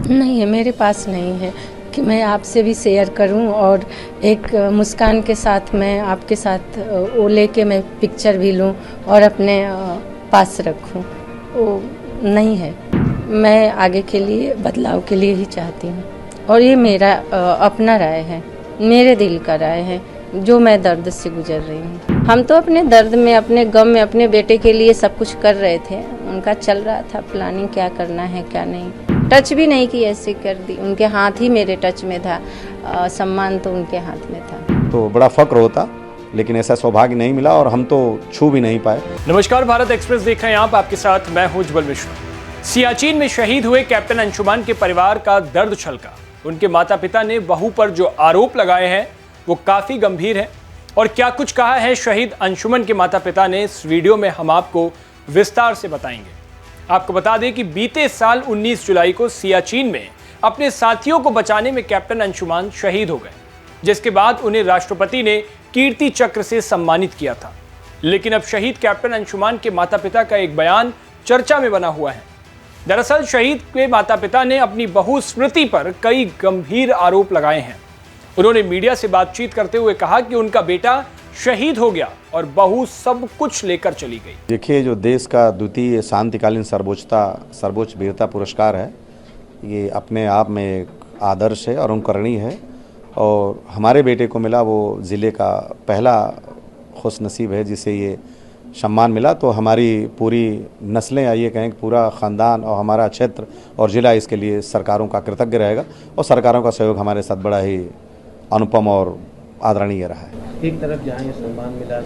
नहीं है, मेरे पास नहीं है कि मैं आपसे भी शेयर करूं और एक मुस्कान के साथ मैं आपके साथ वो लेके मैं पिक्चर भी लूं और अपने पास रखूं। वो नहीं है। मैं आगे के लिए बदलाव के लिए ही चाहती हूं और ये मेरा अपना राय है, मेरे दिल का राय है जो मैं दर्द से गुजर रही हूँ। हम तो अपने दर्द में, अपने गम में, अपने बेटे के लिए सब कुछ कर रहे थे। उनका चल रहा था प्लानिंग, क्या करना है क्या नहीं। टच भी नहीं की, ऐसे कर दी। उनके हाथ ही मेरे टच में था, सम्मान तो उनके हाथ में था। तो बड़ा फक्र होता, लेकिन ऐसा सौभाग्य नहीं मिला और हम तो छू भी नहीं पाए। नमस्कार, भारत एक्सप्रेस देख रहे हैं आप, आपके साथ मैं हूं उज्जवल मिश्रा। सियाचिन में शहीद हुए कैप्टन अंशुमान के परिवार का दर्द छलका। उनके माता पिता ने बहू पर जो आरोप लगाए हैं वो काफी गंभीर है और क्या कुछ कहा है शहीद अंशुमन के माता पिता ने, इस वीडियो में हम आपको विस्तार से बताएंगे। आपको बता दें कि बीते साल 19 जुलाई को सियाचिन में अपने साथियों को बचाने में कैप्टन अंशुमान शहीद हो गए, जिसके बाद उन्हें राष्ट्रपति ने कीर्ति चक्र से सम्मानित किया था। लेकिन अब शहीद कैप्टन अंशुमान के माता पिता का एक बयान चर्चा में बना हुआ है। दरअसल शहीद के माता पिता ने अपनी बहू स्मृति पर कई गंभीर आरोप लगाए हैं। उन्होंने मीडिया से बातचीत करते हुए कहा कि उनका बेटा शहीद हो गया और बहू सब कुछ लेकर चली गई। देखिए, जो देश का द्वितीय शांतिकालीन सर्वोच्च वीरता पुरस्कार है, ये अपने आप में एक आदर्श है और अनुकरणीय है। और हमारे बेटे को मिला, वो ज़िले का पहला खुशनसीब है जिसे ये सम्मान मिला। तो हमारी पूरी नस्लें, आइए कहें पूरा ख़ानदान और हमारा क्षेत्र और ज़िला इसके लिए सरकारों का कृतज्ञ रहेगा और सरकारों का सहयोग हमारे साथ बड़ा ही अनुपम और आदरणीय रहा है। एक तरफ जहाँ ये सम्मान मिला,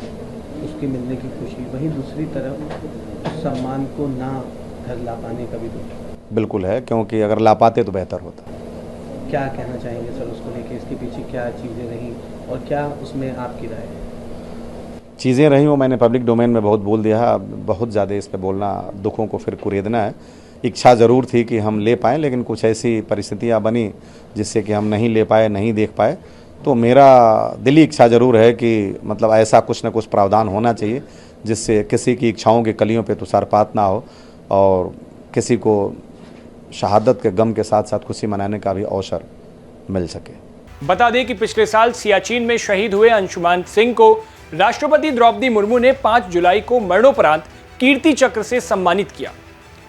उसके मिलने की खुशी, वहीं दूसरी तरफ उस सम्मान को ना घर ला पाने का भी दुख बिल्कुल है, क्योंकि अगर ला पाते तो बेहतर होता। क्या कहना चाहेंगे सर उसको लेके, इसके पीछे क्या चीज़ें रहीं और क्या उसमें आपकी राय है? चीज़ें रहीं वो मैंने पब्लिक डोमेन में बहुत बोल दिया है। बहुत ज़्यादा इस पे बोलना, दुखों को फिर कुरेदना है। इच्छा ज़रूर थी कि हम ले पाएँ, लेकिन कुछ ऐसी परिस्थितियाँ बनी जिससे कि हम नहीं ले पाए, नहीं देख पाए। तो मेरा दिली इच्छा ज़रूर है कि मतलब ऐसा कुछ न कुछ प्रावधान होना चाहिए जिससे किसी की इच्छाओं के कलियों पे तुषारपात ना हो और किसी को शहादत के गम के साथ साथ खुशी मनाने का भी अवसर मिल सके। बता दें कि पिछले साल सियाचिन में शहीद हुए अंशुमान सिंह को राष्ट्रपति द्रौपदी मुर्मू ने 5 जुलाई को मरणोपरांत कीर्ति चक्र से सम्मानित किया।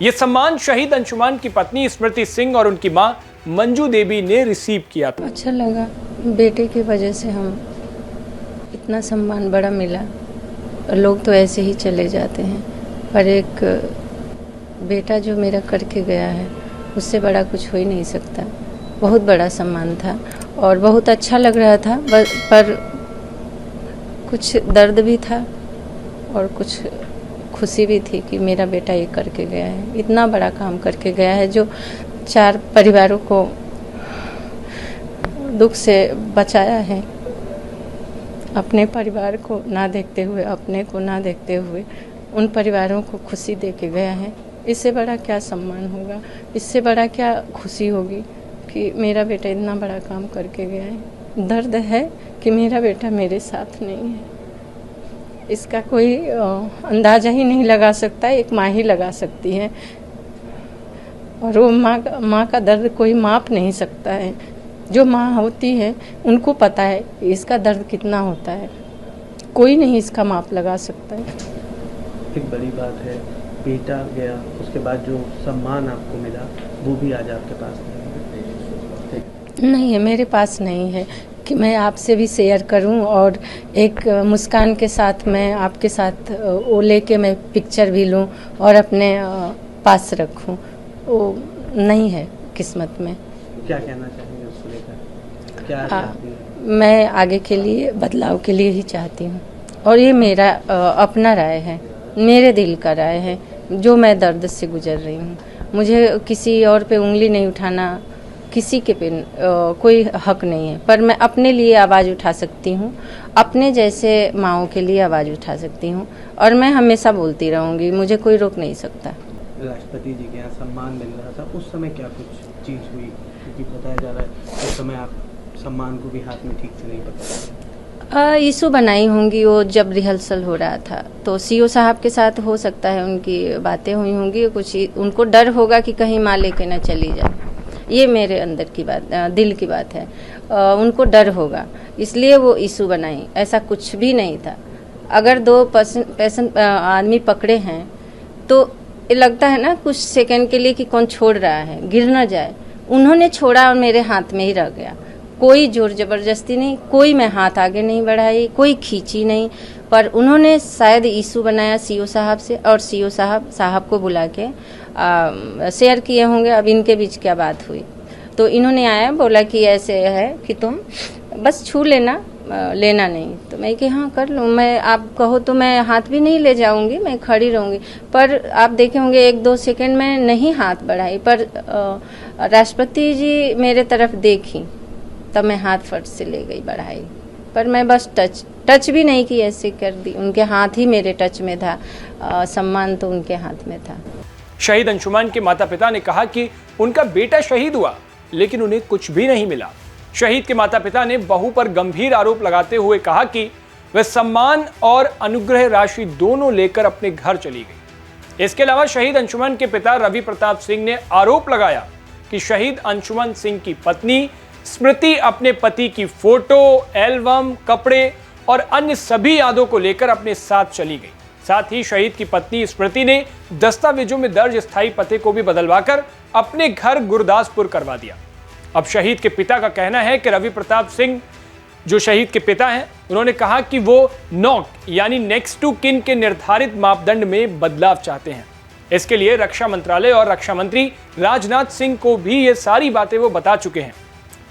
यह सम्मान शहीद अंशुमान की पत्नी स्मृति सिंह और उनकी मां मंजू देवी ने रिसीव किया था। अच्छा लगा, बेटे की वजह से हम इतना सम्मान बड़ा मिला। लोग तो ऐसे ही चले जाते हैं, पर एक बेटा जो मेरा करके गया है उससे बड़ा कुछ हो ही नहीं सकता। बहुत बड़ा सम्मान था और बहुत अच्छा लग रहा था, पर कुछ दर्द भी था और कुछ खुशी भी थी कि मेरा बेटा ये करके गया है, इतना बड़ा काम करके गया है जो 4 परिवारों को दुख से बचाया है। अपने परिवार को ना देखते हुए, अपने को ना देखते हुए उन परिवारों को खुशी दे के गया है। इससे बड़ा क्या सम्मान होगा, इससे बड़ा क्या खुशी होगी कि मेरा बेटा इतना बड़ा काम करके गया है। दर्द है कि मेरा बेटा मेरे साथ नहीं है, इसका कोई अंदाज़ा ही नहीं लगा सकता, एक माँ ही लगा सकती है। और वो माँ का दर्द कोई माप नहीं सकता है। जो माँ होती है उनको पता है इसका दर्द कितना होता है, कोई नहीं इसका माप लगा सकता है। एक बड़ी बात है, बेटा गया, उसके बाद जो सम्मान आपको मिला वो भी आज आपके पास नहीं है, मेरे पास नहीं है कि मैं आपसे भी शेयर करूं और एक मुस्कान के साथ मैं आपके साथ वो लेके मैं पिक्चर भी लूं और अपने पास रखूं। वो नहीं है किस्मत में। क्या कहना चाहेंगे उसको लेकर, क्या चाहती हैं? मैं आगे के लिए बदलाव के लिए ही चाहती हूँ और ये मेरा अपना राय है, मेरे दिल का राय है जो मैं दर्द से गुजर रही हूँ। मुझे किसी और पे उंगली नहीं उठाना, किसी के पे कोई हक नहीं है, पर मैं अपने लिए आवाज़ उठा सकती हूँ, अपने जैसे माँओं के लिए आवाज़ उठा सकती हूँ और मैं हमेशा बोलती रहूँगी, मुझे कोई रोक नहीं सकता। राष्ट्रपति जी के यहाँ सम्मान मिल रहा था, उस समय क्या कुछ चीज़ हुई? क्योंकि बताया जा रहा है उस समय आप सम्मान को भी हाथ में ठीक से नहीं पकड़। इशू बनाई होंगी वो जब रिहर्सल हो रहा था, तो सीओ साहब के साथ हो सकता है उनकी बातें हुई होंगी, कुछ उनको डर होगा कि कहीं माँ लेके न चली जाए, ये मेरे अंदर की बात, दिल की बात है। उनको डर होगा इसलिए वो इशू बनाई, ऐसा कुछ भी नहीं था। अगर 2 पेशेंट आदमी पकड़े हैं तो ये लगता है ना कुछ सेकंड के लिए कि कौन छोड़ रहा है, गिर ना जाए। उन्होंने छोड़ा और मेरे हाथ में ही रह गया। कोई जोर जबरदस्ती नहीं, कोई मैं हाथ आगे नहीं बढ़ाई, कोई खींची नहीं, पर उन्होंने शायद इशू बनाया सीओ साहब से, और सीओ साहब को बुला के शेयर किए होंगे अब इनके बीच क्या बात हुई। तो इन्होंने आया बोला कि ऐसे है कि तुम बस छू लेना, लेना नहीं। तो मैं कि हाँ कर लूँ, मैं आप कहो तो मैं हाथ भी नहीं ले जाऊंगी, मैं खड़ी रहूंगी। पर आप देखे होंगे 1-2 सेकंड में नहीं हाथ बढ़ाई, पर राष्ट्रपति जी मेरे तरफ देखी तब मैं हाथ फट से ले गई बढ़ाई। पर मैं बस टच भी नहीं की, ऐसे कर दी। उनके हाथ ही मेरे टच में था, सम्मान तो उनके हाथ में था। शहीद अंशुमान के माता पिता ने कहा कि उनका बेटा शहीद हुआ लेकिन उन्हें कुछ भी नहीं मिला। शहीद के माता पिता ने बहू पर गंभीर आरोप लगाते हुए कहा कि वह सम्मान और अनुग्रह राशि दोनों लेकर अपने घर चली गई। इसके अलावा शहीद अंशुमान के पिता रवि प्रताप सिंह ने आरोप लगाया कि शहीद अंशुमान सिंह की पत्नी स्मृति अपने पति की फोटो, एल्बम, कपड़े और अन्य सभी यादों को लेकर अपने साथ चली गई। साथ ही शहीद की पत्नी स्मृति ने दस्तावेजों में दर्ज स्थायी पते को भी बदलवाकर अपने घर गुरदासपुर करवा दिया। अब शहीद के पिता का कहना है कि रवि प्रताप सिंह जो शहीद के पिता हैं, उन्होंने कहा कि वो नॉक यानी नेक्स्ट टू किन के निर्धारित मापदंड में बदलाव चाहते हैं। इसके लिए रक्षा मंत्रालय और रक्षा मंत्री राजनाथ सिंह को भी ये सारी बातें वो बता चुके हैं।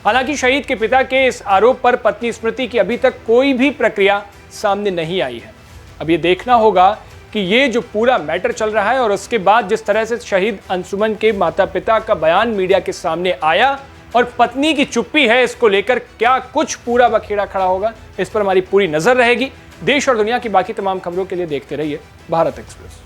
हालांकि शहीद के पिता के इस आरोप पर पत्नी स्मृति की अभी तक कोई भी प्रक्रिया सामने नहीं आई है। अब ये देखना होगा कि ये जो पूरा मैटर चल रहा है और उसके बाद जिस तरह से शहीद अंशुमन के माता पिता का बयान मीडिया के सामने आया और पत्नी की चुप्पी है, इसको लेकर क्या कुछ पूरा बखेड़ा खड़ा होगा, इस पर हमारी पूरी नजर रहेगी। देश और दुनिया की बाकी तमाम खबरों के लिए देखते रहिए भारत एक्सप्रेस।